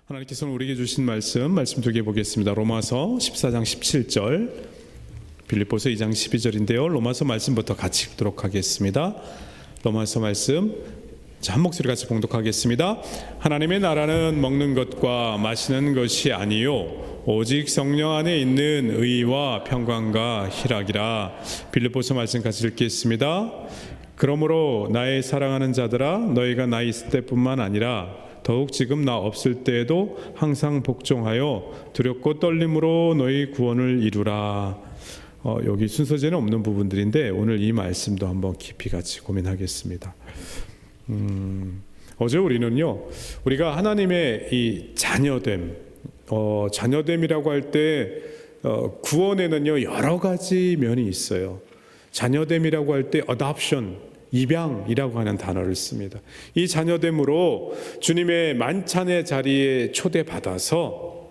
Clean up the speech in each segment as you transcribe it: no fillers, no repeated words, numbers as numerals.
하나님께서는 우리에게 주신 말씀 두 개 보겠습니다. 로마서 14장 17절, 빌립보서 2장 12절인데요. 로마서 말씀부터 같이 읽도록 하겠습니다. 로마서 말씀 한 목소리 같이 봉독하겠습니다. 하나님의 나라는 먹는 것과 마시는 것이 아니요 오직 성령 안에 있는 의와 평강과 희락이라. 빌립보서 말씀 같이 읽겠습니다. 그러므로 나의 사랑하는 자들아, 너희가 나 있을 때뿐만 아니라 더욱 지금 나 없을 때에도 항상 복종하여 두렵고 떨림으로 너희 구원을 이루라. 여기 순서제는 없는 부분들인데 오늘 이 말씀도 한번 깊이 같이 고민하겠습니다. 어제 우리가 하나님의 이 자녀됨, 자녀됨이라고 할 때 구원에는요 여러 가지 면이 있어요. 자녀됨이라고 할 때 adoption, 입양이라고 하는 단어를 씁니다. 이 자녀됨으로 주님의 만찬의 자리에 초대받아서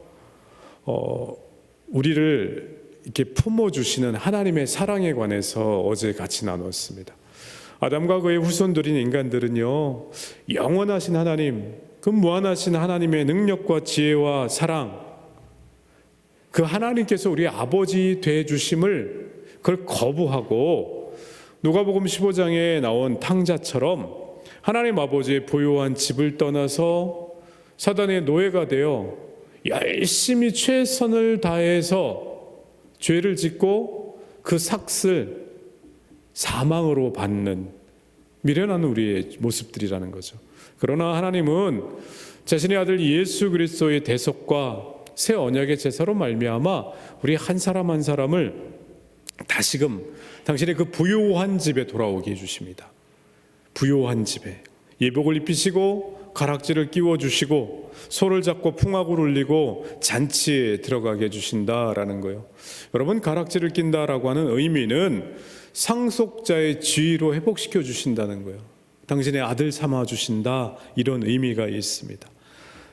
우리를 이렇게 품어주시는 하나님의 사랑에 관해서 어제 같이 나눴습니다. 아담과 그의 후손들인 인간들은요 영원하신 하나님, 그 무한하신 하나님의 능력과 지혜와 사랑, 그 하나님께서 우리 아버지 되어 주심을 그걸 거부하고 누가복음 15장에 나온 탕자처럼 하나님 아버지의 부요한 집을 떠나서 사단의 노예가 되어 열심히 최선을 다해서 죄를 짓고 그 삭슬 사망으로 받는 미련한 우리의 모습들이라는 거죠. 그러나 하나님은 자신의 아들 예수 그리스도의 대속과 새 언약의 제사로 말미암아 우리 한 사람 한 사람을 다시금 당신의 그 부요한 집에 돌아오게 해주십니다. 부요한 집에 예복을 입히시고 가락지를 끼워주시고 소를 잡고 풍악을 울리고 잔치에 들어가게 해주신다라는 거예요. 여러분, 가락지를 낀다라고 하는 의미는 상속자의 지위로 회복시켜 주신다는 거예요. 당신의 아들 삼아 주신다, 이런 의미가 있습니다.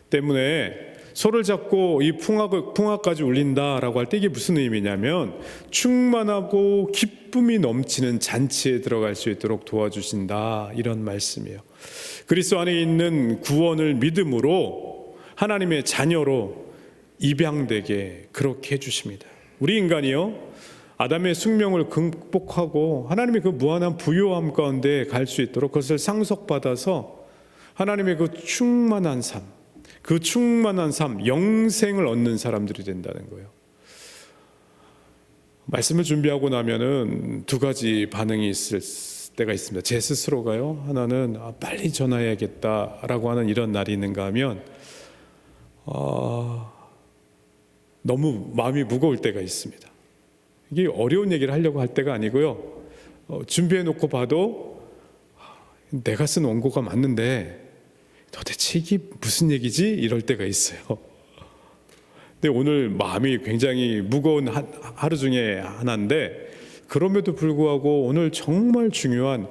때문에 소를 잡고 이 풍악까지 울린다라고 할 때 이게 무슨 의미냐면 충만하고 기쁨이 넘치는 잔치에 들어갈 수 있도록 도와주신다, 이런 말씀이에요. 그리스도 안에 있는 구원을 믿음으로 하나님의 자녀로 입양되게 그렇게 해주십니다. 우리 인간이요 아담의 숙명을 극복하고 하나님의 그 무한한 부요함 가운데 갈 수 있도록 그것을 상속받아서 하나님의 그 충만한 삶, 영생을 얻는 사람들이 된다는 거예요. 말씀을 준비하고 나면은 두 가지 반응이 있을 때가 있습니다. 제 스스로가요, 하나는 빨리 전화해야겠다라고 하는 이런 날이 있는가 하면 너무 마음이 무거울 때가 있습니다. 이게 어려운 얘기를 하려고 할 때가 아니고요, 준비해 놓고 봐도 내가 쓴 원고가 맞는데 도대체 이게 무슨 얘기지? 이럴 때가 있어요. 근데 오늘 마음이 굉장히 무거운 하루 중에 하나인데, 그럼에도 불구하고 오늘 정말 중요한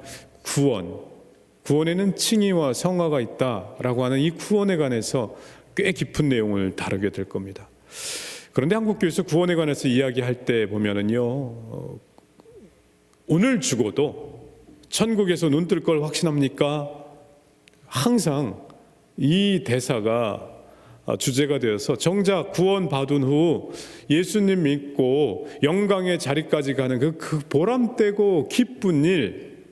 구원에는 칭의와 성화가 있다라고 하는 이 구원에 관해서 꽤 깊은 내용을 다루게 될 겁니다. 그런데 한국교회에서 구원에 관해서 이야기할 때 보면은요, 오늘 죽어도 천국에서 눈 뜰 걸 확신합니까? 항상 이 대사가 주제가 되어서 정작 구원 받은 후 예수님 믿고 영광의 자리까지 가는 그 보람되고 기쁜 일,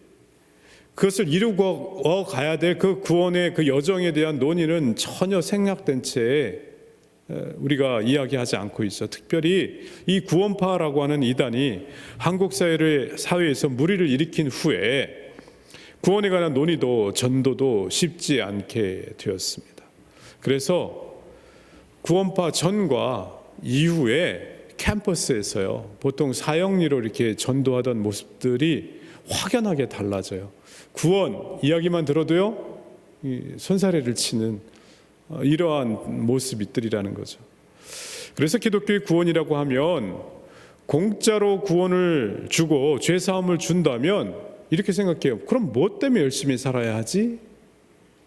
그것을 이루고 가야 될 그 구원의 그 여정에 대한 논의는 전혀 생략된 채 우리가 이야기하지 않고 있어. 특별히 이 구원파라고 하는 이단이 한국 사회에서 무리를 일으킨 후에 구원에 관한 논의도 전도도 쉽지 않게 되었습니다. 그래서 구원파 전과 이후에 캠퍼스에서요, 보통 사형리로 이렇게 전도하던 모습들이 확연하게 달라져요. 구원 이야기만 들어도요, 손사래를 치는 이러한 모습들이라는 거죠. 그래서 기독교의 구원이라고 하면 공짜로 구원을 주고 죄사함을 준다면 이렇게 생각해요. 그럼 뭐 때문에 열심히 살아야 하지?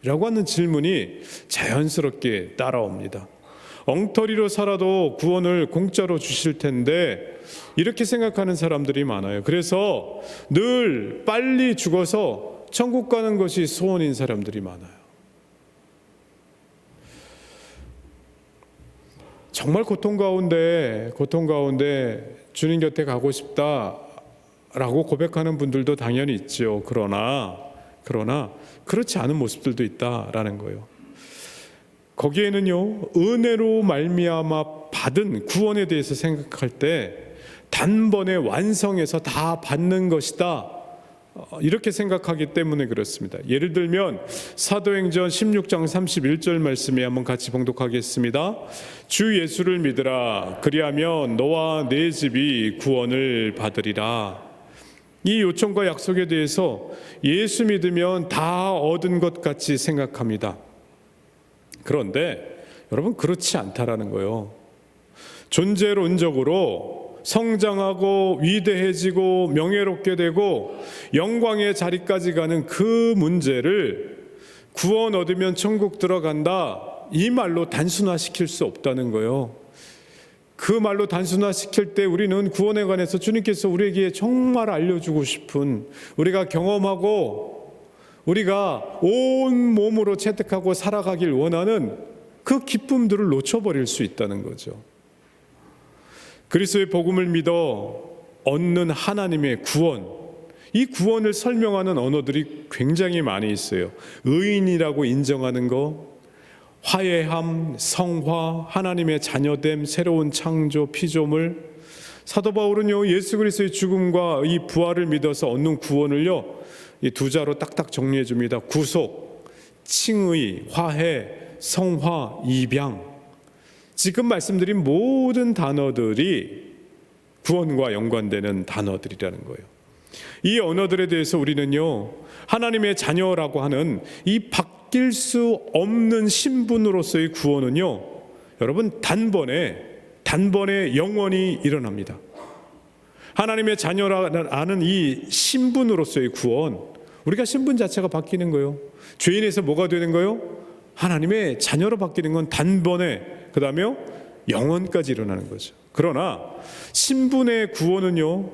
라고 하는 질문이 자연스럽게 따라옵니다. 엉터리로 살아도 구원을 공짜로 주실 텐데 이렇게 생각하는 사람들이 많아요. 그래서 늘 빨리 죽어서 천국 가는 것이 소원인 사람들이 많아요. 정말 고통 가운데 주님 곁에 가고 싶다라고 고백하는 분들도 당연히 있죠. 그러나 그렇지 않은 모습들도 있다라는 거예요. 거기에는요, 은혜로 말미암아 받은 구원에 대해서 생각할 때 단번에 완성해서 다 받는 것이다, 이렇게 생각하기 때문에 그렇습니다. 예를 들면 사도행전 16장 31절 말씀에 한번 같이 봉독하겠습니다. 주 예수를 믿으라. 그리하면 너와 네 집이 구원을 받으리라. 이 요청과 약속에 대해서 예수 믿으면 다 얻은 것 같이 생각합니다. 그런데 여러분, 그렇지 않다라는 거예요. 존재론적으로 성장하고 위대해지고 명예롭게 되고 영광의 자리까지 가는 그 문제를 구원 얻으면 천국 들어간다, 이 말로 단순화시킬 수 없다는 거예요. 그 말로 단순화시킬 때 우리는 구원에 관해서 주님께서 우리에게 정말 알려주고 싶은, 우리가 경험하고 우리가 온 몸으로 채택하고 살아가길 원하는 그 기쁨들을 놓쳐버릴 수 있다는 거죠. 그리스도의 복음을 믿어 얻는 하나님의 구원, 이 구원을 설명하는 언어들이 굉장히 많이 있어요. 의인이라고 인정하는 것, 화해함, 성화, 하나님의 자녀됨, 새로운 창조, 피조물. 사도 바울은요, 예수 그리스도의 죽음과 이 부활을 믿어서 얻는 구원을요, 이 두 자로 딱딱 정리해 줍니다. 구속, 칭의, 화해, 성화, 입양. 지금 말씀드린 모든 단어들이 구원과 연관되는 단어들이라는 거예요. 이 언어들에 대해서 우리는요, 하나님의 자녀라고 하는 이 바뀔 수 없는 신분으로서의 구원은요, 여러분, 단번에 영원히 일어납니다. 하나님의 자녀라는 이 신분으로서의 구원, 우리가 신분 자체가 바뀌는 거예요. 죄인에서 뭐가 되는 거예요? 하나님의 자녀로 바뀌는 건 단번에, 그 다음에 영원까지 일어나는 거죠. 그러나 신분의 구원은요,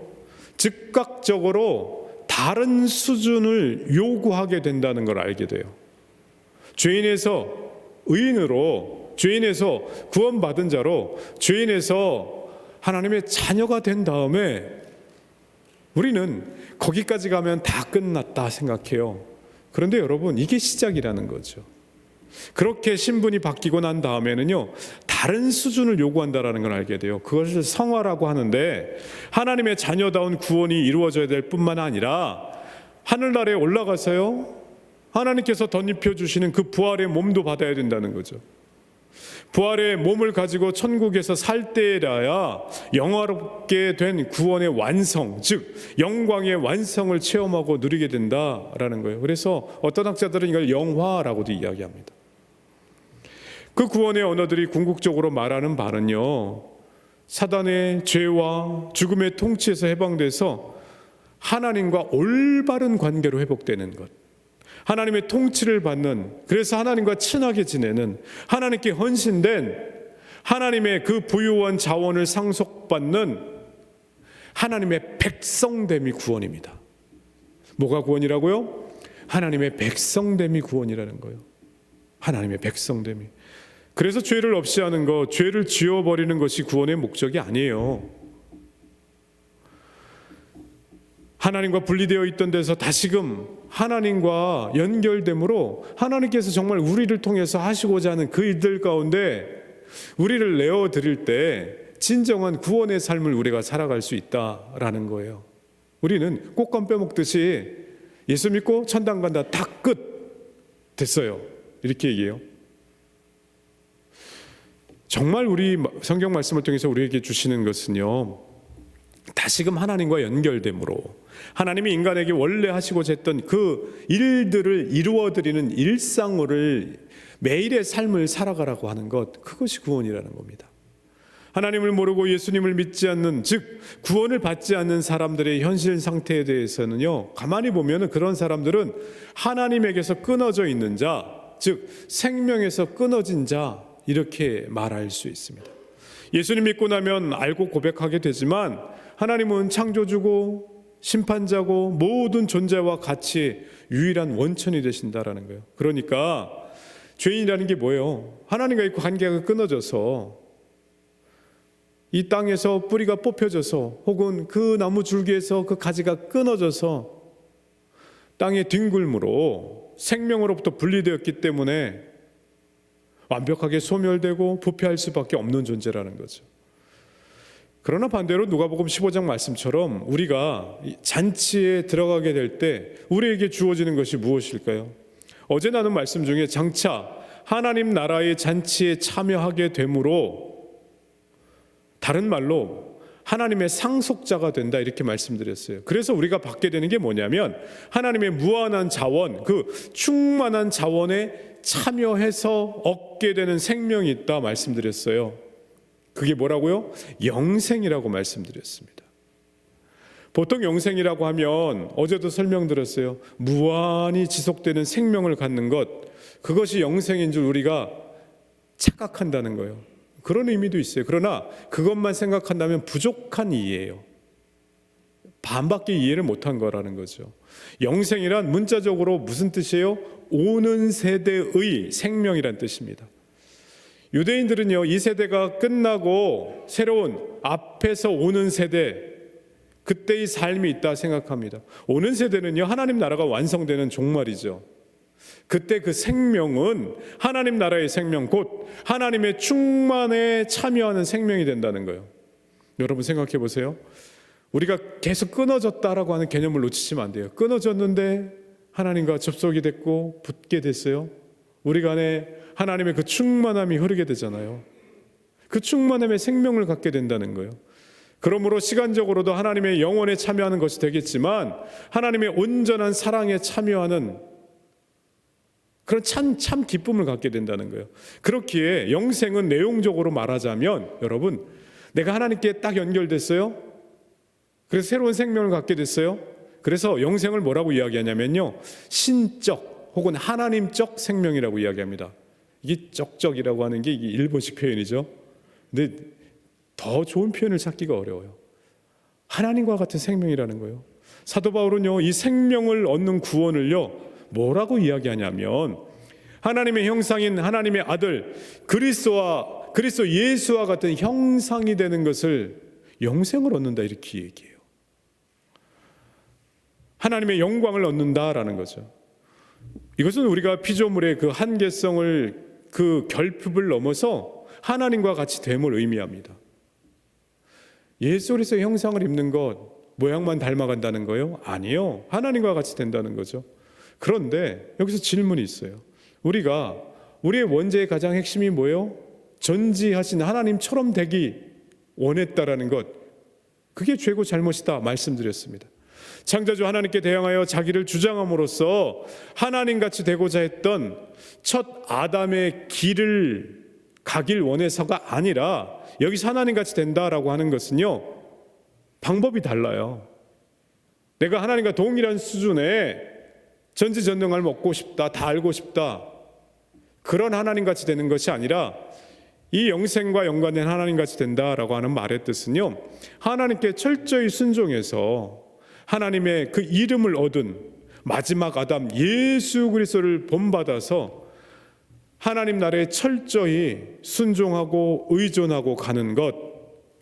즉각적으로 다른 수준을 요구하게 된다는 걸 알게 돼요. 죄인에서 의인으로, 죄인에서 구원받은 자로, 죄인에서 하나님의 자녀가 된 다음에 우리는 거기까지 가면 다 끝났다 생각해요. 그런데 여러분, 이게 시작이라는 거죠. 그렇게 신분이 바뀌고 난 다음에는요, 다른 수준을 요구한다라는 걸 알게 돼요. 그것을 성화라고 하는데, 하나님의 자녀다운 구원이 이루어져야 될 뿐만 아니라 하늘나라에 올라가서요, 하나님께서 덧입혀 주시는 그 부활의 몸도 받아야 된다는 거죠. 부활의 몸을 가지고 천국에서 살 때라야 영화롭게 된 구원의 완성, 즉 영광의 완성을 체험하고 누리게 된다라는 거예요. 그래서 어떤 학자들은 이걸 영화라고도 이야기합니다. 그 구원의 언어들이 궁극적으로 말하는 바는요, 사단의 죄와 죽음의 통치에서 해방돼서 하나님과 올바른 관계로 회복되는 것, 하나님의 통치를 받는, 그래서 하나님과 친하게 지내는, 하나님께 헌신된, 하나님의 그 부유한 자원을 상속받는 하나님의 백성됨이 구원입니다. 뭐가 구원이라고요? 하나님의 백성됨이 구원이라는 거예요. 하나님의 백성됨이. 그래서 죄를 없이 하는 것, 죄를 지워버리는 것이 구원의 목적이 아니에요. 하나님과 분리되어 있던 데서 다시금 하나님과 연결됨으로 하나님께서 정말 우리를 통해서 하시고자 하는 그 일들 가운데 우리를 내어드릴 때 진정한 구원의 삶을 우리가 살아갈 수 있다라는 거예요. 우리는 꽃감 빼먹듯이 예수 믿고 천당 간다, 다 끝, 됐어요, 이렇게 얘기해요. 정말 우리 성경 말씀을 통해서 우리에게 주시는 것은요, 다시금 하나님과 연결됨으로 하나님이 인간에게 원래 하시고자 했던 그 일들을 이루어드리는 일상을, 매일의 삶을 살아가라고 하는 것, 그것이 구원이라는 겁니다. 하나님을 모르고 예수님을 믿지 않는, 즉 구원을 받지 않는 사람들의 현실 상태에 대해서는요, 가만히 보면 그런 사람들은 하나님에게서 끊어져 있는 자, 즉 생명에서 끊어진 자, 이렇게 말할 수 있습니다. 예수님 믿고 나면 알고 고백하게 되지만 하나님은 창조주고 심판자고 모든 존재와 같이 유일한 원천이 되신다라는 거예요. 그러니까 죄인이라는 게 뭐예요? 하나님과 있고 관계가 끊어져서 이 땅에서 뿌리가 뽑혀져서 혹은 그 나무 줄기에서 그 가지가 끊어져서 땅의 뒹굴므로 생명으로부터 분리되었기 때문에 완벽하게 소멸되고 부패할 수밖에 없는 존재라는 거죠. 그러나 반대로 누가복음 15장 말씀처럼 우리가 잔치에 들어가게 될 때 우리에게 주어지는 것이 무엇일까요? 어제 나눈 말씀 중에 장차 하나님 나라의 잔치에 참여하게 되므로, 다른 말로 하나님의 상속자가 된다, 이렇게 말씀드렸어요. 그래서 우리가 받게 되는 게 뭐냐면 하나님의 무한한 자원, 그 충만한 자원에 참여해서 얻게 되는 생명이 있다 말씀드렸어요. 그게 뭐라고요? 영생이라고 말씀드렸습니다. 보통 영생이라고 하면 어제도 설명드렸어요. 무한히 지속되는 생명을 갖는 것, 그것이 영생인 줄 우리가 착각한다는 거예요. 그런 의미도 있어요. 그러나 그것만 생각한다면 부족한 이해예요. 반밖에 이해를 못한 거라는 거죠. 영생이란 문자적으로 무슨 뜻이에요? 오는 세대의 생명이란 뜻입니다. 유대인들은요, 이 세대가 끝나고 새로운 앞에서 오는 세대, 그때의 삶이 있다 생각합니다. 오는 세대는요, 하나님 나라가 완성되는 종말이죠. 그때 그 생명은 하나님 나라의 생명, 곧 하나님의 충만에 참여하는 생명이 된다는 거예요. 여러분 생각해 보세요. 우리가 계속 끊어졌다라고 하는 개념을 놓치시면 안 돼요. 끊어졌는데 하나님과 접속이 됐고 붙게 됐어요. 우리 안에 하나님의 그 충만함이 흐르게 되잖아요. 그 충만함의 생명을 갖게 된다는 거예요. 그러므로 시간적으로도 하나님의 영원에 참여하는 것이 되겠지만 하나님의 온전한 사랑에 참여하는 그런 참 기쁨을 갖게 된다는 거예요. 그렇기에 영생은 내용적으로 말하자면, 여러분, 내가 하나님께 딱 연결됐어요. 그래서 새로운 생명을 갖게 됐어요. 그래서 영생을 뭐라고 이야기하냐면요, 신적 혹은 하나님적 생명이라고 이야기합니다. 이게 적적이라고 하는 게 이게 일본식 표현이죠. 근데 더 좋은 표현을 찾기가 어려워요. 하나님과 같은 생명이라는 거예요. 사도 바울은요, 이 생명을 얻는 구원을요, 뭐라고 이야기하냐면 하나님의 형상인 하나님의 아들 그리스도 예수와 같은 형상이 되는 것을 영생을 얻는다, 이렇게 얘기해요. 하나님의 영광을 얻는다라는 거죠. 이것은 우리가 피조물의 그 한계성을, 그 결핍을 넘어서 하나님과 같이 됨을 의미합니다. 예수 그리스도의 형상을 입는 것, 모양만 닮아간다는 거예요? 아니요. 하나님과 같이 된다는 거죠. 그런데 여기서 질문이 있어요. 우리의 원죄의 가장 핵심이 뭐예요? 전지하신 하나님처럼 되기 원했다라는 것, 그게 죄고 잘못이다 말씀드렸습니다. 창조주 하나님께 대항하여 자기를 주장함으로써 하나님같이 되고자 했던 첫 아담의 길을 가길 원해서가 아니라, 여기서 하나님같이 된다라고 하는 것은요, 방법이 달라요. 내가 하나님과 동일한 수준의 전지전능을 먹고 싶다, 다 알고 싶다, 그런 하나님같이 되는 것이 아니라 이 영생과 연관된 하나님같이 된다라고 하는 말의 뜻은요, 하나님께 철저히 순종해서 하나님의 그 이름을 얻은 마지막 아담 예수 그리스도를 본받아서 하나님 나라에 철저히 순종하고 의존하고 가는 것,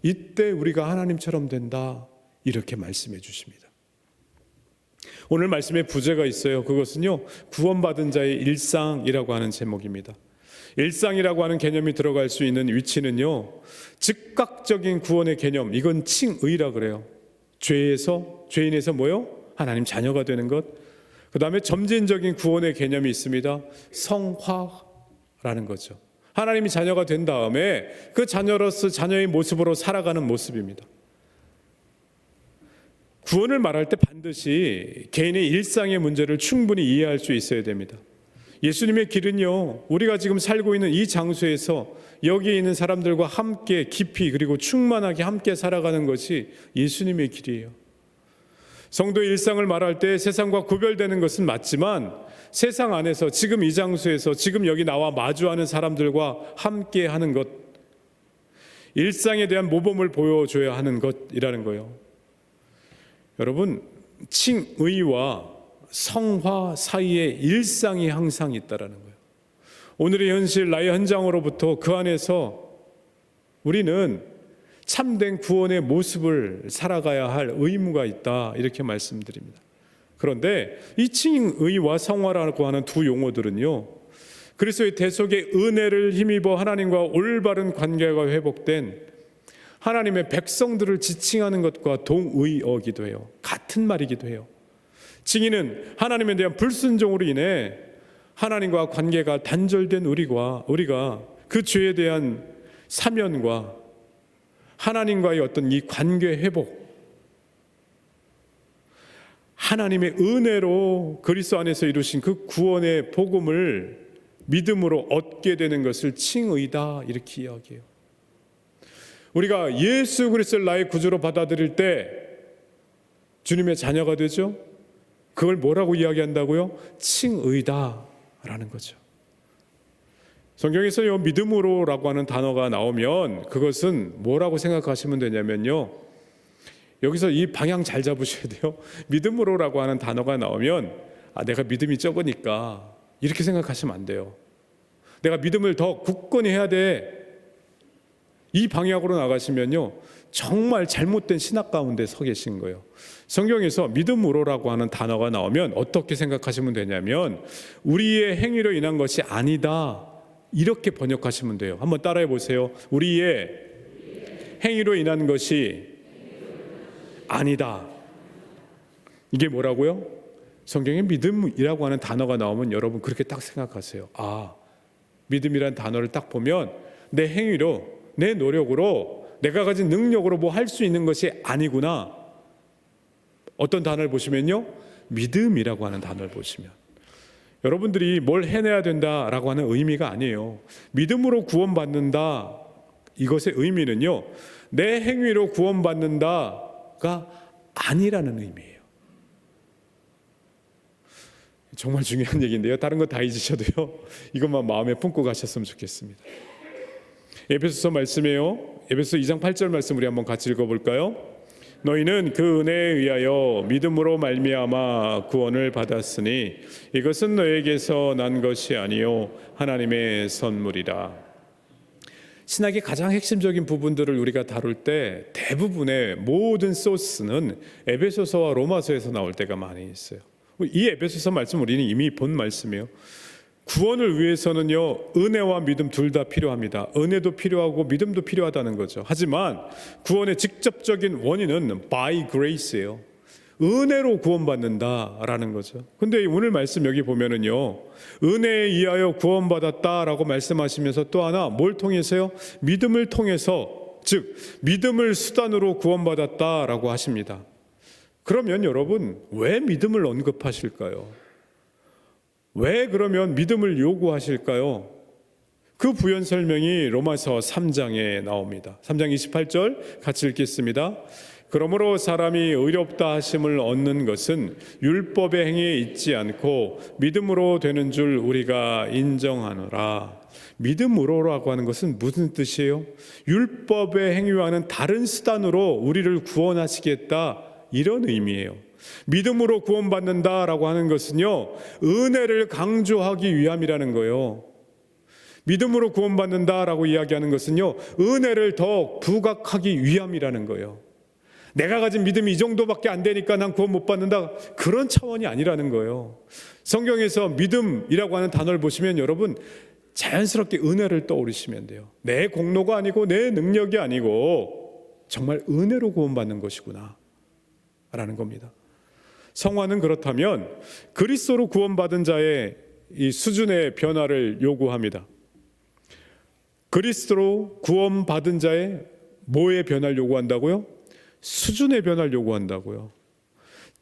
이때 우리가 하나님처럼 된다, 이렇게 말씀해 주십니다. 오늘 말씀에 부제가 있어요. 그것은요, 구원받은 자의 일상이라고 하는 제목입니다. 일상이라고 하는 개념이 들어갈 수 있는 위치는요, 즉각적인 구원의 개념, 이건 칭의라 그래요. 죄인에서 뭐요? 하나님 자녀가 되는 것. 그 다음에 점진적인 구원의 개념이 있습니다. 성화라는 거죠. 하나님이 자녀가 된 다음에 그 자녀로서 자녀의 모습으로 살아가는 모습입니다. 구원을 말할 때 반드시 개인의 일상의 문제를 충분히 이해할 수 있어야 됩니다. 예수님의 길은요, 우리가 지금 살고 있는 이 장소에서 여기에 있는 사람들과 함께 깊이 그리고 충만하게 함께 살아가는 것이 예수님의 길이에요. 성도의 일상을 말할 때 세상과 구별되는 것은 맞지만, 세상 안에서 지금 이 장소에서 지금 여기 나와 마주하는 사람들과 함께 하는 것, 일상에 대한 모범을 보여줘야 하는 것이라는 거예요. 여러분, 칭의와 성화 사이에 일상이 항상 있다라는 거예요. 오늘의 현실, 나의 현장으로부터 그 안에서 우리는 참된 구원의 모습을 살아가야 할 의무가 있다, 이렇게 말씀드립니다. 그런데 이 칭의와 성화라고 하는 두 용어들은요, 그리스도의 대속의 은혜를 힘입어 하나님과 올바른 관계가 회복된 하나님의 백성들을 지칭하는 것과 동의어기도 해요. 같은 말이기도 해요. 칭의는 하나님에 대한 불순종으로 인해 하나님과 관계가 단절된 우리가 그 죄에 대한 사면과 하나님과의 어떤 이 관계 회복, 하나님의 은혜로 그리스도 안에서 이루신 그 구원의 복음을 믿음으로 얻게 되는 것을 칭의다, 이렇게 이야기해요. 우리가 예수 그리스도를 나의 구주로 받아들일 때 주님의 자녀가 되죠. 그걸 뭐라고 이야기한다고요? 칭의다라는 거죠. 성경에서요, 믿음으로라고 하는 단어가 나오면 그것은 뭐라고 생각하시면 되냐면요, 여기서 이 방향 잘 잡으셔야 돼요. 믿음으로라고 하는 단어가 나오면 내가 믿음이 적으니까 이렇게 생각하시면 안 돼요. 내가 믿음을 더 굳건히 해야 돼, 이 방향으로 나가시면요, 정말 잘못된 신학 가운데 서 계신 거예요. 성경에서 믿음으로라고 하는 단어가 나오면 어떻게 생각하시면 되냐면 우리의 행위로 인한 것이 아니다, 이렇게 번역하시면 돼요. 한번 따라해 보세요. 우리의 행위로 인한 것이 아니다. 이게 뭐라고요? 성경에 믿음이라고 하는 단어가 나오면 여러분 그렇게 딱 생각하세요. 믿음이라는 단어를 딱 보면 내 행위로, 내 노력으로, 내가 가진 능력으로 뭐 할 수 있는 것이 아니구나. 어떤 단어를 보시면요, 믿음이라고 하는 단어를 보시면 여러분들이 뭘 해내야 된다라고 하는 의미가 아니에요. 믿음으로 구원받는다, 이것의 의미는요, 내 행위로 구원받는다가 아니라는 의미예요. 정말 중요한 얘기인데요, 다른 거 다 잊으셔도요, 이것만 마음에 품고 가셨으면 좋겠습니다. 에베소서 말씀이에요. 에베소서 2장 8절 말씀 우리 한번 같이 읽어볼까요? 너희는 그 은혜에 의하여 믿음으로 말미암아 구원을 받았으니 이것은 너에게서 난 것이 아니요 하나님의 선물이라. 신학의 가장 핵심적인 부분들을 우리가 다룰 때 대부분의 모든 소스는 에베소서와 로마서에서 나올 때가 많이 있어요. 이 에베소서 말씀 우리는 이미 본 말씀이에요. 구원을 위해서는요, 은혜와 믿음 둘 다 필요합니다. 은혜도 필요하고 믿음도 필요하다는 거죠. 하지만 구원의 직접적인 원인은 by grace예요. 은혜로 구원받는다라는 거죠. 근데 오늘 말씀 여기 보면은요, 은혜에 의하여 구원받았다라고 말씀하시면서 또 하나 뭘 통해서요? 믿음을 통해서, 즉 믿음을 수단으로 구원받았다라고 하십니다. 그러면 여러분, 왜 믿음을 언급하실까요? 왜 그러면 믿음을 요구하실까요? 그 부연 설명이 로마서 3장에 나옵니다. 3장 28절 같이 읽겠습니다. 그러므로 사람이 의롭다 하심을 얻는 것은 율법의 행위에 있지 않고 믿음으로 되는 줄 우리가 인정하노라. 믿음으로라고 하는 것은 무슨 뜻이에요? 율법의 행위와는 다른 수단으로 우리를 구원하시겠다, 이런 의미예요. 믿음으로 구원받는다라고 하는 것은요, 은혜를 강조하기 위함이라는 거예요. 믿음으로 구원받는다라고 이야기하는 것은요, 은혜를 더 부각하기 위함이라는 거예요. 내가 가진 믿음이 이 정도밖에 안 되니까 난 구원 못 받는다, 그런 차원이 아니라는 거예요. 성경에서 믿음이라고 하는 단어를 보시면 여러분 자연스럽게 은혜를 떠올리시면 돼요. 내 공로가 아니고 내 능력이 아니고 정말 은혜로 구원받는 것이구나 라는 겁니다. 성화는 그렇다면 그리스도로 구원받은 자의 이 수준의 변화를 요구합니다. 그리스도로 구원받은 자의 뭐의 변화를 요구한다고요? 수준의 변화를 요구한다고요.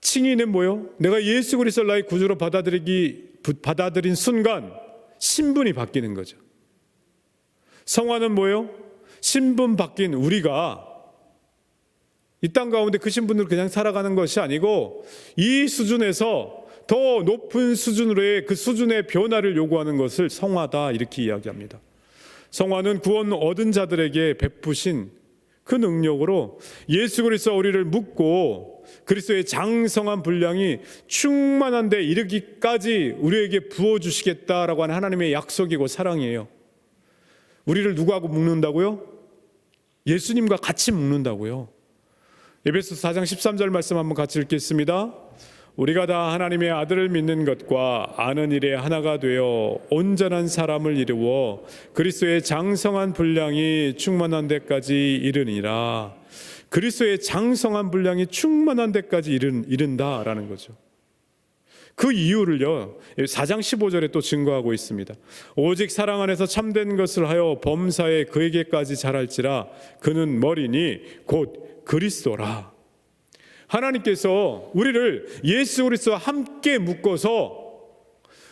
칭의는 뭐요? 내가 예수 그리스도를 나의 구주로 받아들인 순간 신분이 바뀌는 거죠. 성화는 뭐요? 신분 바뀐 우리가 이 땅 가운데 그 신분으로 그냥 살아가는 것이 아니고 이 수준에서 더 높은 수준으로의 그 수준의 변화를 요구하는 것을 성화다, 이렇게 이야기합니다. 성화는 구원 얻은 자들에게 베푸신 그 능력으로 예수 그리스도 우리를 묶고 그리스도의 장성한 분량이 충만한 데 이르기까지 우리에게 부어주시겠다라고 하는 하나님의 약속이고 사랑이에요. 우리를 누구하고 묶는다고요? 예수님과 같이 묵는다고요. 에베소서 4장 13절 말씀 한번 같이 읽겠습니다. 우리가 다 하나님의 아들을 믿는 것과 아는 일에 하나가 되어 온전한 사람을 이루어 그리스도의 장성한 분량이 충만한 데까지 이르니라. 그리스도의 장성한 분량이 충만한 데까지 이른다라는 거죠. 그 이유를요 4장 15절에 또 증거하고 있습니다. 오직 사랑 안에서 참된 것을 하여 범사에 그에게까지 자랄지라. 그는 머리니 곧 그리스도라. 하나님께서 우리를 예수 그리스도와 함께 묶어서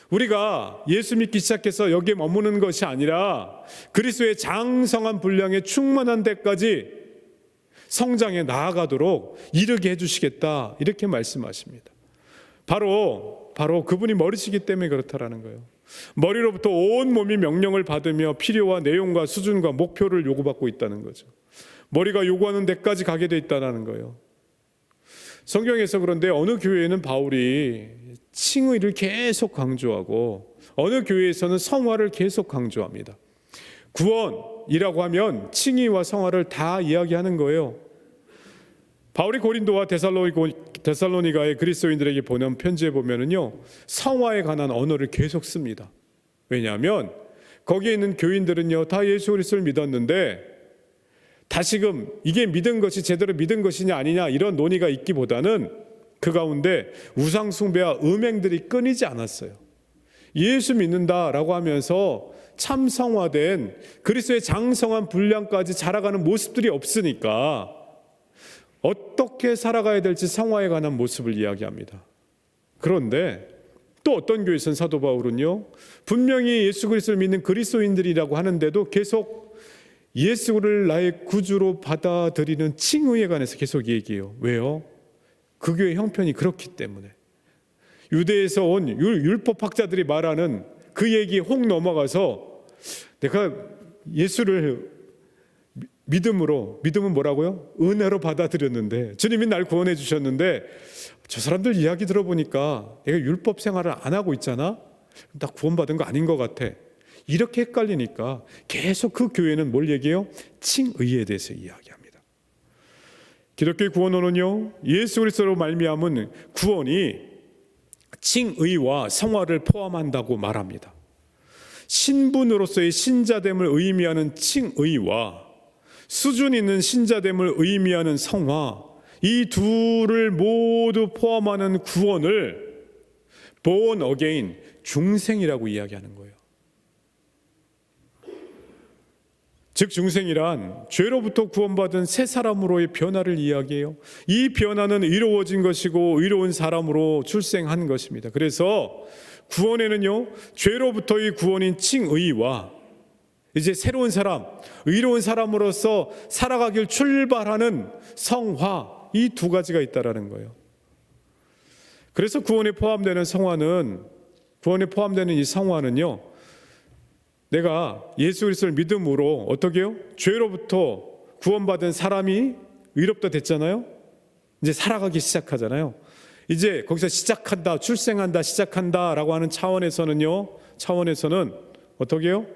우리가 예수 믿기 시작해서 여기에 머무는 것이 아니라 그리스도의 장성한 분량에 충만한 데까지 성장해 나아가도록 이르게 해주시겠다, 이렇게 말씀하십니다. 바로 그분이 머리시기 때문에 그렇다라는 거예요. 머리로부터 온 몸이 명령을 받으며 필요와 내용과 수준과 목표를 요구받고 있다는 거죠. 머리가 요구하는 데까지 가게 돼 있다는 거예요. 성경에서 그런데 어느 교회에는 바울이 칭의를 계속 강조하고 어느 교회에서는 성화를 계속 강조합니다. 구원이라고 하면 칭의와 성화를 다 이야기하는 거예요. 바울이 고린도와 데살로니가의 그리스도인들에게 보낸 편지에 보면은요 성화에 관한 언어를 계속 씁니다. 왜냐하면 거기에 있는 교인들은요 다 예수 그리스도를 믿었는데 다시금 이게 믿은 것이 제대로 믿은 것이냐 아니냐 이런 논의가 있기보다는 그 가운데 우상 숭배와 음행들이 끊이지 않았어요. 예수 믿는다라고 하면서 참 성화된 그리스도의 장성한 분량까지 자라가는 모습들이 없으니까 어떻게 살아가야 될지 성화에 관한 모습을 이야기합니다. 그런데 또 어떤 교회에서는 사도 바울은요 분명히 예수 그리스도를 믿는 그리스도인들이라고 하는데도 계속 예수를 나의 구주로 받아들이는 칭의에 관해서 계속 얘기해요. 왜요? 그 교회 형편이 그렇기 때문에. 유대에서 온 율법학자들이 말하는 그 얘기에 혹 넘어가서 내가 예수를 믿음은 뭐라고요? 은혜로 받아들였는데 주님이 날 구원해 주셨는데 저 사람들 이야기 들어보니까 내가 율법 생활을 안 하고 있잖아? 나 구원받은 거 아닌 것 같아. 이렇게 헷갈리니까 계속 그 교회는 뭘 얘기해요? 칭의에 대해서 이야기합니다. 기독교의 구원론은요 예수 그리스도로 말미암은 구원이 칭의와 성화를 포함한다고 말합니다. 신분으로서의 신자됨을 의미하는 칭의와 수준 있는 신자됨을 의미하는 성화, 이 둘을 모두 포함하는 구원을 born again, 중생이라고 이야기하는 거예요. 즉 중생이란 죄로부터 구원받은 새 사람으로의 변화를 이야기해요. 이 변화는 의로워진 것이고 의로운 사람으로 출생한 것입니다. 그래서 구원에는요 죄로부터의 구원인 칭의와 이제 새로운 사람, 의로운 사람으로서 살아가길 출발하는 성화, 이 두 가지가 있다라는 거예요. 그래서 구원에 포함되는 이 성화는요 내가 예수 그리스도를 믿음으로 어떻게 해요? 죄로부터 구원받은 사람이 의롭다 됐잖아요. 이제 살아가기 시작하잖아요. 이제 거기서 시작한다, 출생한다, 시작한다라고 하는 차원에서는 어떻게 해요?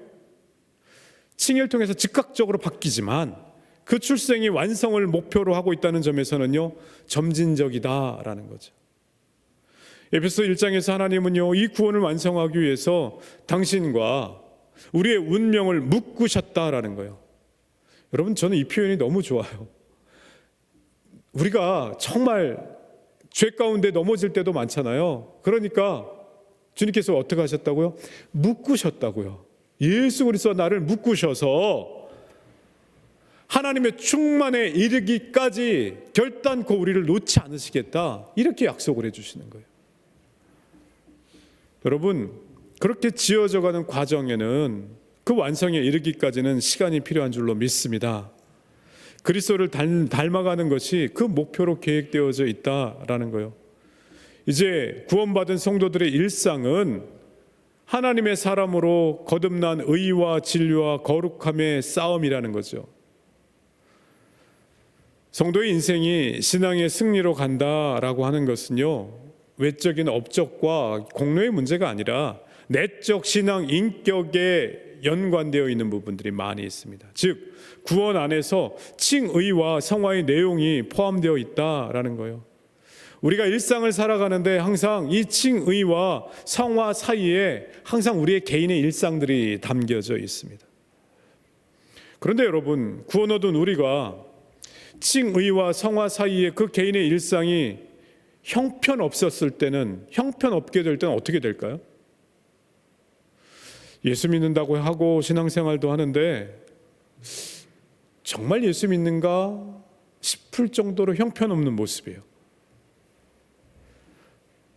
칭의를 통해서 즉각적으로 바뀌지만 그 출생이 완성을 목표로 하고 있다는 점에서는요 점진적이다라는 거죠. 에베소 1장에서 하나님은요 이 구원을 완성하기 위해서 당신과 우리의 운명을 묶으셨다라는 거예요. 여러분 저는 이 표현이 너무 좋아요. 우리가 정말 죄 가운데 넘어질 때도 많잖아요. 그러니까 주님께서 어떻게 하셨다고요? 묶으셨다고요. 예수 그리스도와 나를 묶으셔서 하나님의 충만에 이르기까지 결단코 우리를 놓지 않으시겠다, 이렇게 약속을 해주시는 거예요. 여러분 그렇게 지어져가는 과정에는 그 완성에 이르기까지는 시간이 필요한 줄로 믿습니다. 그리스도를 닮아가는 것이 그 목표로 계획되어져 있다라는 거예요. 이제 구원받은 성도들의 일상은 하나님의 사람으로 거듭난 의와 진리와 거룩함의 싸움이라는 거죠. 성도의 인생이 신앙의 승리로 간다라고 하는 것은요 외적인 업적과 공로의 문제가 아니라 내적 신앙 인격의 연관되어 있는 부분들이 많이 있습니다. 즉 구원 안에서 칭의와 성화의 내용이 포함되어 있다라는 거예요. 우리가 일상을 살아가는데 항상 이 칭의와 성화 사이에 항상 우리의 개인의 일상들이 담겨져 있습니다. 그런데 여러분, 구원 얻은 우리가 칭의와 성화 사이에 그 개인의 일상이 형편없었을 때는, 형편없게 될 때는 어떻게 될까요? 예수 믿는다고 하고 신앙생활도 하는데 정말 예수 믿는가 싶을 정도로 형편없는 모습이에요.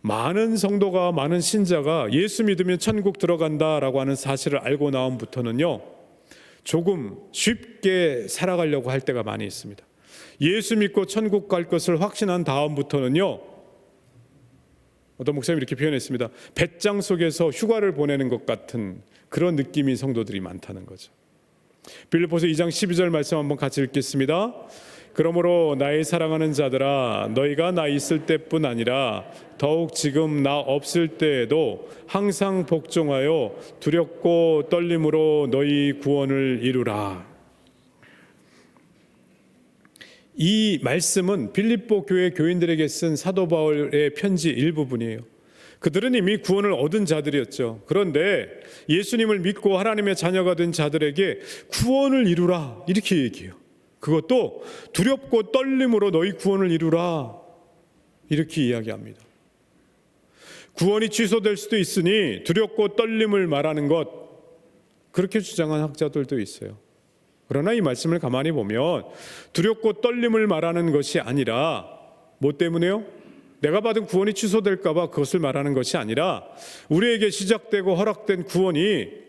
많은 성도가, 많은 신자가 예수 믿으면 천국 들어간다라고 하는 사실을 알고 나옴부터는요, 조금 쉽게 살아가려고 할 때가 많이 있습니다. 예수 믿고 천국 갈 것을 확신한 다음부터는요, 어떤 목사님이 이렇게 표현했습니다. 배짱 속에서 휴가를 보내는 것 같은 그런 느낌인 성도들이 많다는 거죠. 빌립보서 2장 12절 말씀 한번 같이 읽겠습니다. 그러므로 나의 사랑하는 자들아, 너희가 나 있을 때뿐 아니라 더욱 지금 나 없을 때에도 항상 복종하여 두렵고 떨림으로 너희 구원을 이루라. 이 말씀은 빌립보 교회 교인들에게 쓴 사도 바울의 편지 일부분이에요. 그들은 이미 구원을 얻은 자들이었죠. 그런데 예수님을 믿고 하나님의 자녀가 된 자들에게 구원을 이루라 이렇게 얘기해요. 그것도 두렵고 떨림으로 너희 구원을 이루라 이렇게 이야기합니다. 구원이 취소될 수도 있으니 두렵고 떨림을 말하는 것, 그렇게 주장한 학자들도 있어요. 그러나 이 말씀을 가만히 보면 두렵고 떨림을 말하는 것이 아니라 뭐 때문에요? 내가 받은 구원이 취소될까 봐 그것을 말하는 것이 아니라 우리에게 시작되고 허락된 구원이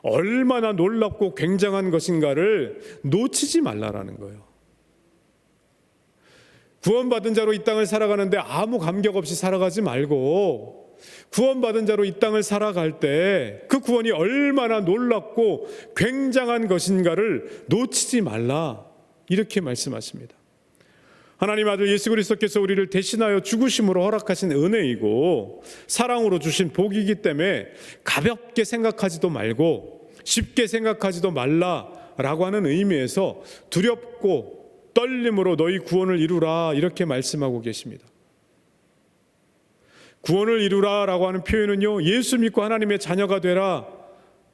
얼마나 놀랍고 굉장한 것인가를 놓치지 말라라는 거예요. 구원받은 자로 이 땅을 살아가는데 아무 감격 없이 살아가지 말고, 구원받은 자로 이 땅을 살아갈 때 그 구원이 얼마나 놀랍고 굉장한 것인가를 놓치지 말라 이렇게 말씀하십니다. 하나님 아들 예수 그리스도께서 우리를 대신하여 죽으심으로 허락하신 은혜이고 사랑으로 주신 복이기 때문에 가볍게 생각하지도 말고 쉽게 생각하지도 말라라고 하는 의미에서 두렵고 떨림으로 너희 구원을 이루라 이렇게 말씀하고 계십니다. 구원을 이루라라고 하는 표현은요, 예수 믿고 하나님의 자녀가 되라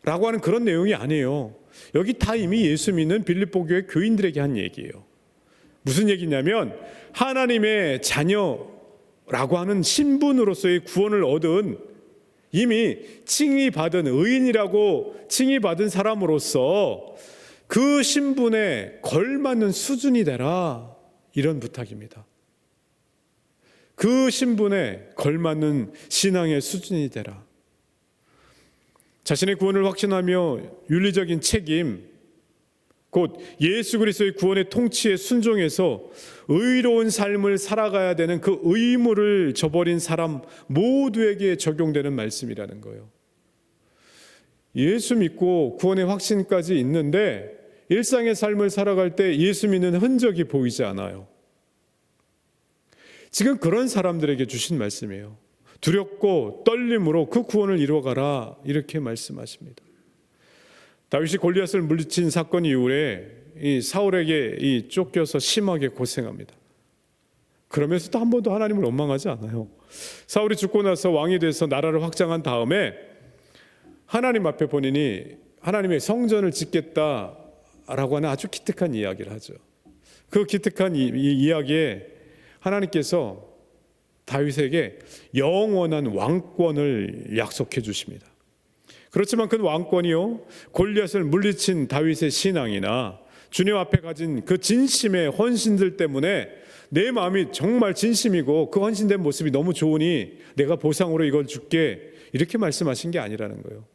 라고 하는 그런 내용이 아니에요. 여기 다 이미 예수 믿는 빌립보 교회 교인들에게 한 얘기예요. 무슨 얘기냐면 하나님의 자녀라고 하는 신분으로서의 구원을 얻은, 이미 칭의받은 의인이라고 칭의받은 사람으로서 그 신분에 걸맞는 수준이 되라 이런 부탁입니다. 그 신분에 걸맞는 신앙의 수준이 되라. 자신의 구원을 확신하며 윤리적인 책임, 곧 예수 그리스도의 구원의 통치에 순종해서 의로운 삶을 살아가야 되는 그 의무를 저버린 사람 모두에게 적용되는 말씀이라는 거예요. 예수 믿고 구원의 확신까지 있는데 일상의 삶을 살아갈 때 예수 믿는 흔적이 보이지 않아요. 지금 그런 사람들에게 주신 말씀이에요. 두렵고 떨림으로 그 구원을 이루어가라 이렇게 말씀하십니다. 다윗이 골리앗을 물리친 사건 이후에 이 사울에게 쫓겨서 심하게 고생합니다. 그러면서도 한 번도 하나님을 원망하지 않아요. 사울이 죽고 나서 왕이 돼서 나라를 확장한 다음에 하나님 앞에 본인이 하나님의 성전을 짓겠다라고 하는 아주 기특한 이야기를 하죠. 그 기특한 이 이야기에 하나님께서 다윗에게 영원한 왕권을 약속해 주십니다. 그렇지만 그 왕권이요, 골리앗을 물리친 다윗의 신앙이나 주님 앞에 가진 그 진심의 헌신들 때문에 내 마음이 정말 진심이고 그 헌신된 모습이 너무 좋으니 내가 보상으로 이걸 줄게 이렇게 말씀하신 게 아니라는 거예요.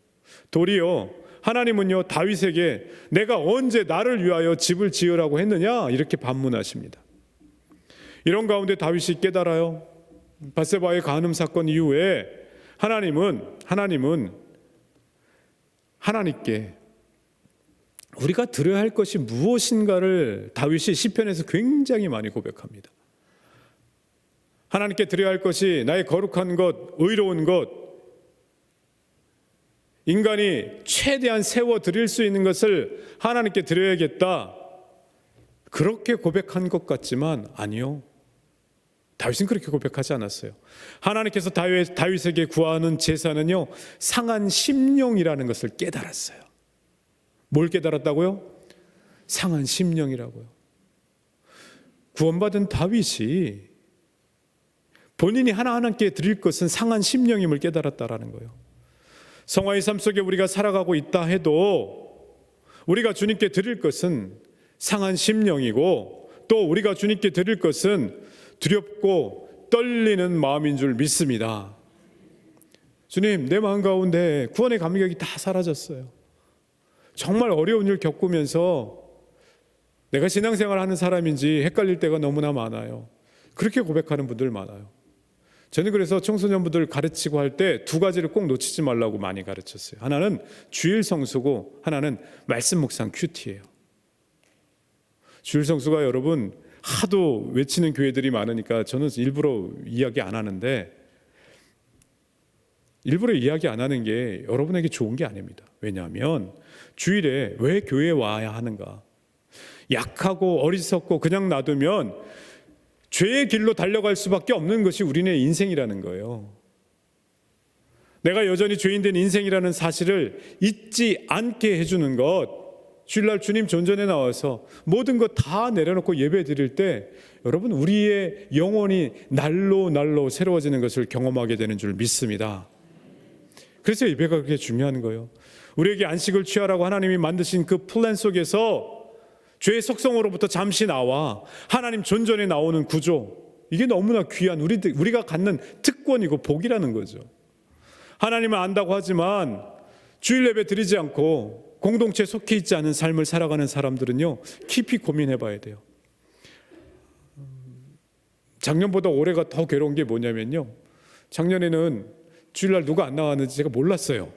도리어 하나님은요, 다윗에게 내가 언제 나를 위하여 집을 지으라고 했느냐 이렇게 반문하십니다. 이런 가운데 다윗이 깨달아요. 밧세바의 간음 사건 이후에 하나님은 하나님께 우리가 드려야 할 것이 무엇인가를 다윗이 시편에서 굉장히 많이 고백합니다. 하나님께 드려야 할 것이 나의 거룩한 것, 의로운 것, 인간이 최대한 세워 드릴 수 있는 것을 하나님께 드려야겠다. 그렇게 고백한 것 같지만 아니요. 다윗은 그렇게 고백하지 않았어요. 하나님께서 다윗에게 구하는 제사는요, 상한 심령이라는 것을 깨달았어요. 뭘 깨달았다고요? 상한 심령이라고요. 구원받은 다윗이 본인이 하나님께 드릴 것은 상한 심령임을 깨달았다라는 거예요. 성화의 삶 속에 우리가 살아가고 있다 해도 우리가 주님께 드릴 것은 상한 심령이고, 또 우리가 주님께 드릴 것은 두렵고 떨리는 마음인 줄 믿습니다. 주님, 내 마음 가운데 구원의 감격이 다 사라졌어요. 정말 어려운 일 겪으면서 내가 신앙생활 하는 사람인지 헷갈릴 때가 너무나 많아요. 그렇게 고백하는 분들 많아요. 저는 그래서 청소년분들 가르치고 할 때 두 가지를 꼭 놓치지 말라고 많이 가르쳤어요. 하나는 주일 성수고, 하나는 말씀 묵상 큐티예요. 주일 성수가 여러분 하도 외치는 교회들이 많으니까 저는 일부러 이야기 안 하는데, 일부러 이야기 안 하는 게 여러분에게 좋은 게 아닙니다. 왜냐하면 주일에 왜 교회에 와야 하는가? 약하고 어리석고 그냥 놔두면 죄의 길로 달려갈 수밖에 없는 것이 우리네 인생이라는 거예요. 내가 여전히 죄인된 인생이라는 사실을 잊지 않게 해주는 것, 주일날 주님 존전에 나와서 모든 것 다 내려놓고 예배 드릴 때 여러분, 우리의 영혼이 날로 새로워지는 것을 경험하게 되는 줄 믿습니다. 그래서 예배가 그렇게 중요한 거예요. 우리에게 안식을 취하라고 하나님이 만드신 그 플랜 속에서 죄의 속성으로부터 잠시 나와 하나님 존전에 나오는 구조, 이게 너무나 귀한 우리가 갖는 특권이고 복이라는 거죠. 하나님을 안다고 하지만 주일 예배 드리지 않고 공동체에 속해 있지 않은 삶을 살아가는 사람들은요, 깊이 고민해 봐야 돼요. 작년보다 올해가 더 괴로운 게 뭐냐면요, 작년에는 주일날 누가 안 나왔는지 제가 몰랐어요.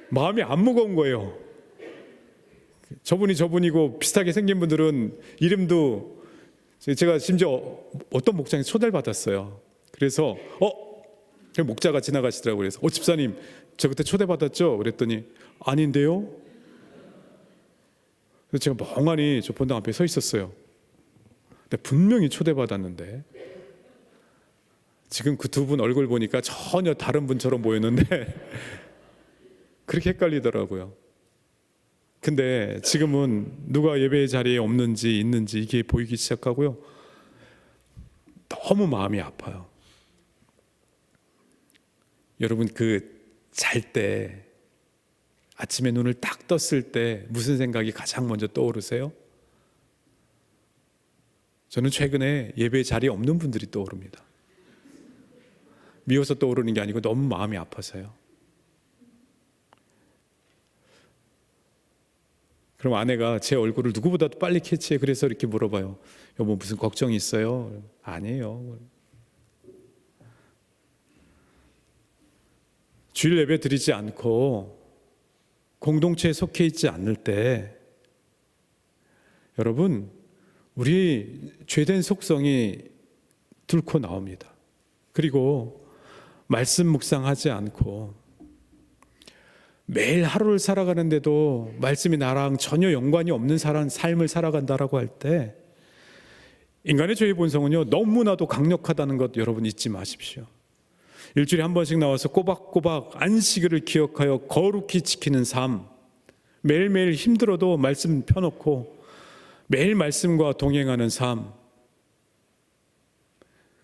마음이 안 무거운 거예요. 저분이고 비슷하게 생긴 분들은 이름도, 제가 심지어 어떤 목장에 초대를 받았어요. 그래서 목자가 지나가시더라고요. 그래서 집사님, 저 그때 초대받았죠? 그랬더니 아닌데요? 그래서 제가 멍하니 저 본당 앞에 서 있었어요. 근데 분명히 초대받았는데 지금 그 두 분 얼굴 보니까 전혀 다른 분처럼 보였는데 그렇게 헷갈리더라고요. 근데 지금은 누가 예배 자리에 없는지 있는지 이게 보이기 시작하고요. 너무 마음이 아파요. 여러분, 잘 때, 아침에 눈을 딱 떴을 때 무슨 생각이 가장 먼저 떠오르세요? 저는 최근에 예배 자리에 없는 분들이 떠오릅니다. 미워서 떠오르는 게 아니고 너무 마음이 아파서요. 그럼 아내가 제 얼굴을 누구보다도 빨리 캐치해. 그래서 이렇게 물어봐요. 여보, 무슨 걱정이 있어요? 아니에요. 주일 예배 드리지 않고 공동체에 속해 있지 않을 때 여러분, 우리 죄된 속성이 뚫고 나옵니다. 그리고 말씀 묵상하지 않고 매일 하루를 살아가는데도 말씀이 나랑 전혀 연관이 없는 삶을 살아간다라고 할 때 인간의 죄의 본성은요, 너무나도 강력하다는 것 여러분 잊지 마십시오. 일주일에 한 번씩 나와서 꼬박꼬박 안식일을 기억하여 거룩히 지키는 삶, 매일매일 힘들어도 말씀 펴놓고 매일 말씀과 동행하는 삶,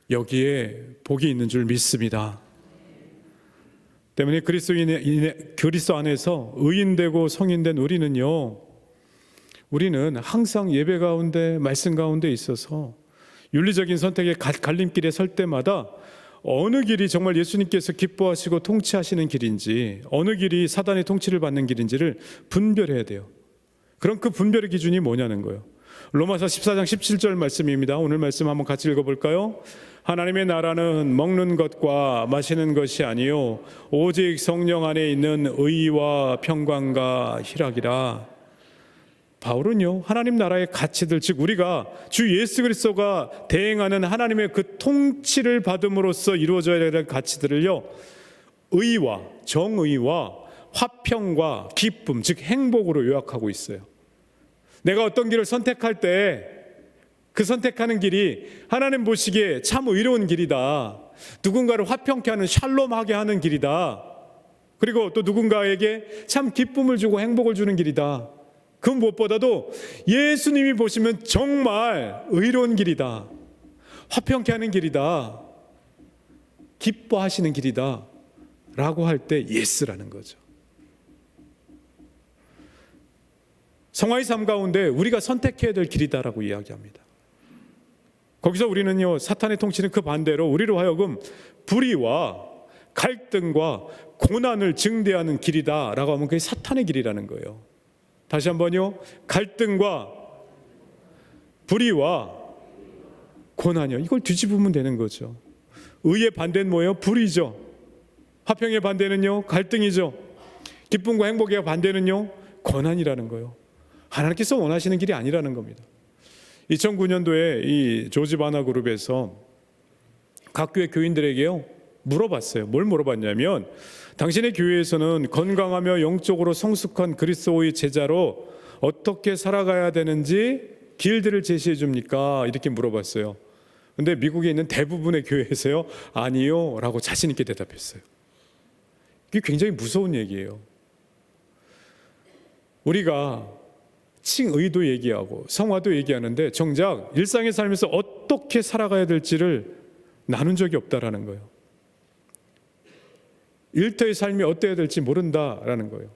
여기에 복이 있는 줄 믿습니다. 때문에 그리스도 안에서 의인되고 성인된 우리는 항상 예배 가운데, 말씀 가운데 있어서 윤리적인 선택의 갈림길에 설 때마다 어느 길이 정말 예수님께서 기뻐하시고 통치하시는 길인지, 어느 길이 사단의 통치를 받는 길인지를 분별해야 돼요. 그럼 그 분별의 기준이 뭐냐는 거예요. 로마서 14장 17절 말씀입니다. 오늘 말씀 한번 같이 읽어볼까요? 하나님의 나라는 먹는 것과 마시는 것이 아니요 오직 성령 안에 있는 의와 평강과 희락이라. 바울은요, 하나님 나라의 가치들, 즉 우리가 주 예수 그리스도가 대행하는 하나님의 그 통치를 받음으로써 이루어져야 될 가치들을요, 의와 정의와 화평과 기쁨, 즉 행복으로 요약하고 있어요. 내가 어떤 길을 선택할 때 그 선택하는 길이 하나님 보시기에 참 의로운 길이다. 누군가를 화평케 하는, 샬롬하게 하는 길이다. 그리고 또 누군가에게 참 기쁨을 주고 행복을 주는 길이다. 그 무엇보다도 예수님이 보시면 정말 의로운 길이다. 화평케 하는 길이다. 기뻐하시는 길이다. 라고 할 때 예스라는 거죠. 성화의 삶 가운데 우리가 선택해야 될 길이다라고 이야기합니다. 거기서 우리는요, 사탄의 통치는 그 반대로 우리로 하여금 불의와 갈등과 고난을 증대하는 길이다라고 하면 그게 사탄의 길이라는 거예요. 다시 한번요, 갈등과 불의와 고난이요, 이걸 뒤집으면 되는 거죠. 의의 반대는 뭐예요? 불의죠. 화평의 반대는요, 갈등이죠. 기쁨과 행복의 반대는요, 고난이라는 거예요. 하나님께서 원하시는 길이 아니라는 겁니다. 2009년도에 이 조지 바나 그룹에서 각 교회 교인들에게요 물어봤어요. 뭘 물어봤냐면, 당신의 교회에서는 건강하며 영적으로 성숙한 그리스도의 제자로 어떻게 살아가야 되는지 길들을 제시해 줍니까? 이렇게 물어봤어요. 근데 미국에 있는 대부분의 교회에서요, 아니요 라고 자신 있게 대답했어요. 이게 굉장히 무서운 얘기예요. 우리가 칭의도 얘기하고 성화도 얘기하는데 정작 일상의 삶에서 어떻게 살아가야 될지를 나눈 적이 없다라는 거예요. 일터의 삶이 어때야 될지 모른다라는 거예요.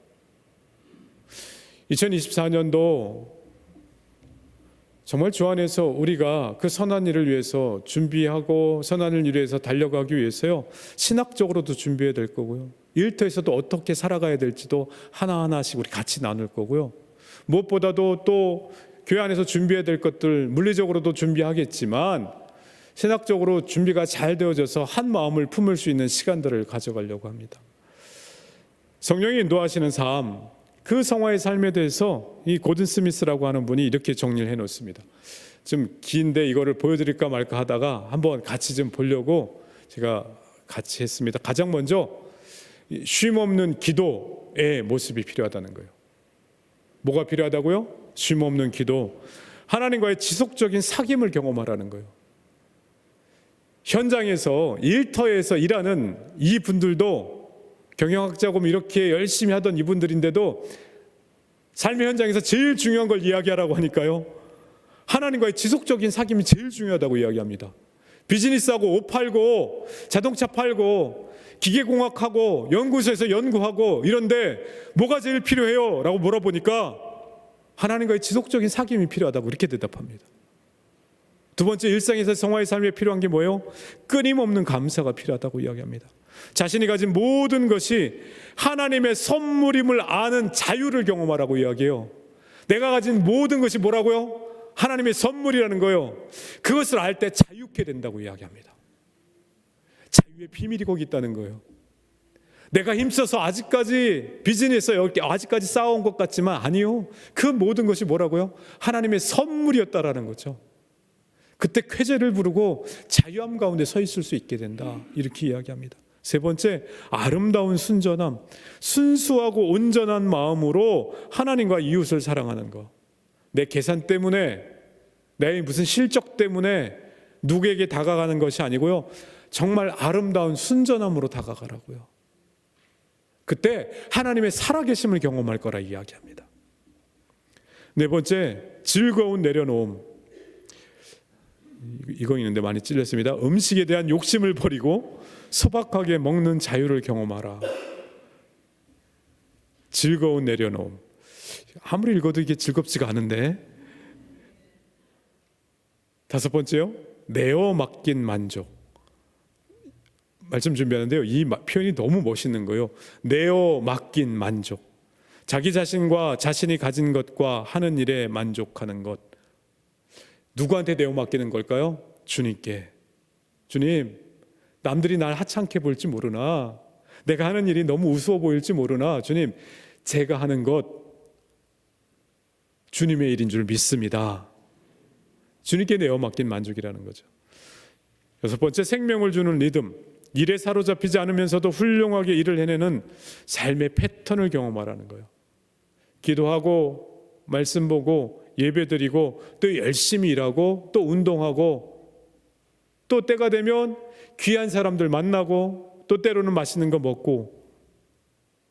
2024년도 정말 주 안에서 우리가 그 선한 일을 위해서 준비하고 선한 일을 위해서 달려가기 위해서요, 신학적으로도 준비해야 될 거고요, 일터에서도 어떻게 살아가야 될지도 하나하나씩 우리 같이 나눌 거고요, 무엇보다도 또 교회 안에서 준비해야 될 것들 물리적으로도 준비하겠지만 신학적으로 준비가 잘 되어져서 한 마음을 품을 수 있는 시간들을 가져가려고 합니다. 성령이 인도하시는 삶, 그 성화의 삶에 대해서 이 고든 스미스라고 하는 분이 이렇게 정리를 해놓습니다. 좀 긴데 이거를 보여드릴까 말까 하다가 한번 같이 좀 보려고 제가 같이 했습니다. 가장 먼저 쉼 없는 기도의 모습이 필요하다는 거예요. 뭐가 필요하다고요? 쉼 없는 기도, 하나님과의 지속적인 사귐을 경험하라는 거예요. 현장에서, 일터에서 일하는 이 분들도 경영학자고 이렇게 열심히 하던 이분들인데도 삶의 현장에서 제일 중요한 걸 이야기하라고 하니까요, 하나님과의 지속적인 사귐이 제일 중요하다고 이야기합니다. 비즈니스하고 옷 팔고 자동차 팔고 기계공학하고 연구소에서 연구하고 이런데 뭐가 제일 필요해요? 라고 물어보니까 하나님과의 지속적인 사귐이 필요하다고 이렇게 대답합니다. 두 번째, 일상에서 성화의 삶에 필요한 게 뭐예요? 끊임없는 감사가 필요하다고 이야기합니다. 자신이 가진 모든 것이 하나님의 선물임을 아는 자유를 경험하라고 이야기해요. 내가 가진 모든 것이 뭐라고요? 하나님의 선물이라는 거예요. 그것을 알 때 자유케 된다고 이야기합니다. 자유의 비밀이 거기 있다는 거예요. 내가 힘써서 아직까지 비즈니스에 아직까지 쌓아온 것 같지만 아니요, 그 모든 것이 뭐라고요? 하나님의 선물이었다라는 거죠. 그때 쾌재를 부르고 자유함 가운데 서 있을 수 있게 된다, 이렇게 이야기합니다. 세 번째, 아름다운 순전함, 순수하고 온전한 마음으로 하나님과 이웃을 사랑하는 것. 내 계산 때문에, 내 무슨 실적 때문에 누구에게 다가가는 것이 아니고요, 정말 아름다운 순전함으로 다가가라고요. 그때 하나님의 살아계심을 경험할 거라 이야기합니다. 네 번째, 즐거운 내려놓음. 이거 있는데 많이 찔렸습니다. 음식에 대한 욕심을 버리고 소박하게 먹는 자유를 경험하라. 즐거운 내려놓음. 아무리 읽어도 이게 즐겁지가 않은데. 다섯 번째요, 내어 맡긴 만족. 말씀 준비하는데요, 이 표현이 너무 멋있는 거예요. 내어 맡긴 만족. 자기 자신과 자신이 가진 것과 하는 일에 만족하는 것. 누구한테 내어 맡기는 걸까요? 주님께. 주님, 남들이 날 하찮게 볼지 모르나, 내가 하는 일이 너무 우스워 보일지 모르나, 주님, 제가 하는 것 주님의 일인 줄 믿습니다. 주님께 내어 맡긴 만족이라는 거죠. 여섯 번째, 생명을 주는 리듬. 일에 사로잡히지 않으면서도 훌륭하게 일을 해내는 삶의 패턴을 경험하라는 거예요. 기도하고 말씀 보고 예배드리고 또 열심히 일하고 또 운동하고 또 때가 되면 귀한 사람들 만나고 또 때로는 맛있는 거 먹고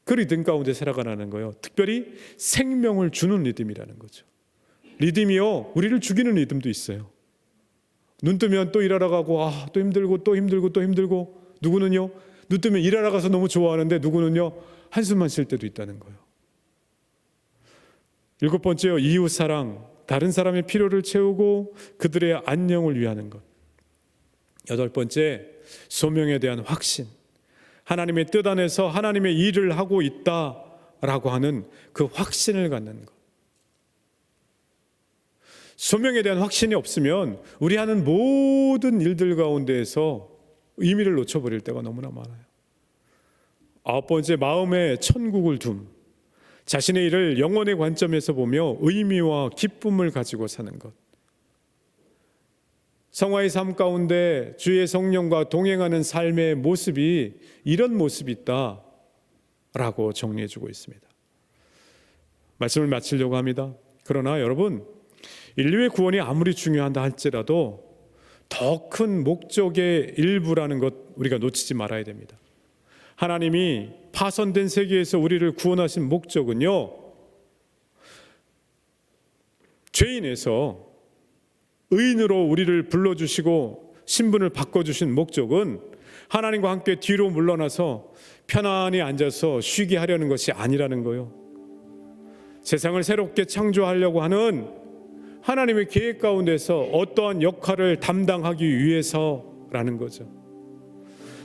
그 리듬 가운데 살아가라는 거예요. 특별히 생명을 주는 리듬이라는 거죠. 리듬이요, 우리를 죽이는 리듬도 있어요. 눈 뜨면 또 일하러 가고 또 힘들고 또 힘들고 또 힘들고, 누구는요 눈 뜨면 일하러 가서 너무 좋아하는데 누구는요 한숨만 쉴 때도 있다는 거예요. 7번째요, 이웃사랑, 다른 사람의 필요를 채우고 그들의 안녕을 위하는 것. 8번째, 소명에 대한 확신, 하나님의 뜻 안에서 하나님의 일을 하고 있다라고 하는 그 확신을 갖는 것. 소명에 대한 확신이 없으면 우리 하는 모든 일들 가운데에서 의미를 놓쳐버릴 때가 너무나 많아요. 9번째, 마음에 천국을 둠, 자신의 일을 영혼의 관점에서 보며 의미와 기쁨을 가지고 사는 것. 성화의 삶 가운데 주의 성령과 동행하는 삶의 모습이 이런 모습이 있다라고 정리해주고 있습니다. 말씀을 마치려고 합니다. 그러나 여러분, 인류의 구원이 아무리 중요하다 할지라도 더 큰 목적의 일부라는 것 우리가 놓치지 말아야 됩니다. 하나님이 파손된 세계에서 우리를 구원하신 목적은요, 죄인에서 의인으로 우리를 불러주시고 신분을 바꿔주신 목적은 하나님과 함께 뒤로 물러나서 편안히 앉아서 쉬게 하려는 것이 아니라는 거예요. 세상을 새롭게 창조하려고 하는 하나님의 계획 가운데서 어떠한 역할을 담당하기 위해서라는 거죠.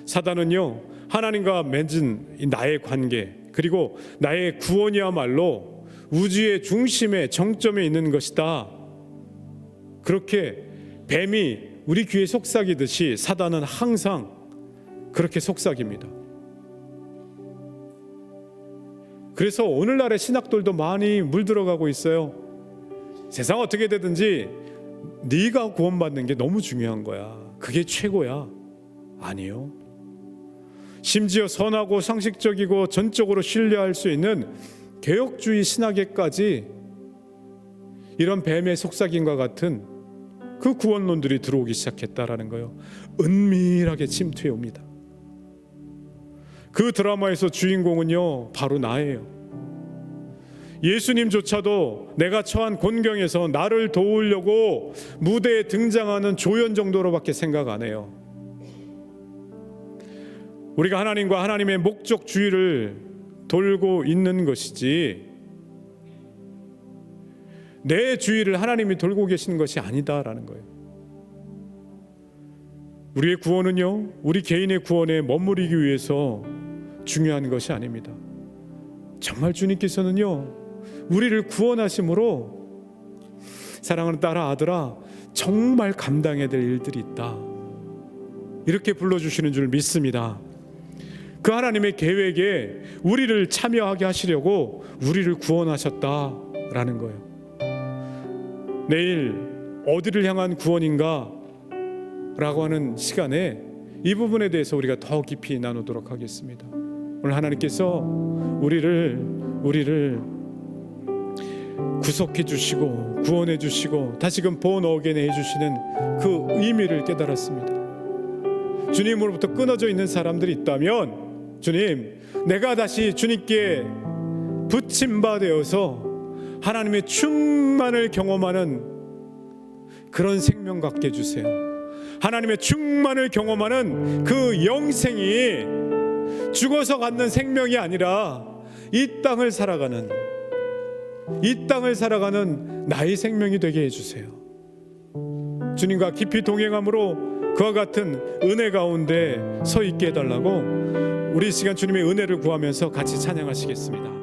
사단은요, 하나님과 맺은 나의 관계, 그리고 나의 구원이야말로 우주의 중심에 정점에 있는 것이다, 그렇게 뱀이 우리 귀에 속삭이듯이 사단은 항상 그렇게 속삭입니다. 그래서 오늘날의 신학들도 많이 물들어가고 있어요. 세상 어떻게 되든지 네가 구원받는 게 너무 중요한 거야, 그게 최고야. 아니요. 심지어 선하고 상식적이고 전적으로 신뢰할 수 있는 개혁주의 신학에까지 이런 뱀의 속삭임과 같은 그 구원론들이 들어오기 시작했다라는 거예요. 은밀하게 침투해 옵니다. 그 드라마에서 주인공은요, 바로 나예요. 예수님조차도 내가 처한 곤경에서 나를 도우려고 무대에 등장하는 조연 정도로밖에 생각 안 해요. 우리가 하나님과 하나님의 목적주의를 돌고 있는 것이지 내 주의를 하나님이 돌고 계시는 것이 아니다라는 거예요. 우리의 구원은요, 우리 개인의 구원에 머무르기 위해서 중요한 것이 아닙니다. 정말 주님께서는요, 우리를 구원하심으로 사랑하는 딸아, 아들아, 정말 감당해야 될 일들이 있다, 이렇게 불러주시는 줄 믿습니다. 그 하나님의 계획에 우리를 참여하게 하시려고 우리를 구원하셨다라는 거예요. 내일 어디를 향한 구원인가 라고 하는 시간에 이 부분에 대해서 우리가 더 깊이 나누도록 하겠습니다. 오늘 하나님께서 우리를 구속해 주시고 구원해 주시고 다시금 본 어게인 해 주시는 그 의미를 깨달았습니다. 주님으로부터 끊어져 있는 사람들이 있다면, 주님, 내가 다시 주님께 붙임바 되어서 하나님의 충만을 경험하는 그런 생명 갖게 해주세요. 하나님의 충만을 경험하는 그 영생이 죽어서 갖는 생명이 아니라 이 땅을 살아가는 나의 생명이 되게 해주세요. 주님과 깊이 동행함으로 그와 같은 은혜 가운데 서 있게 해달라고 우리 이 시간 주님의 은혜를 구하면서 같이 찬양하시겠습니다.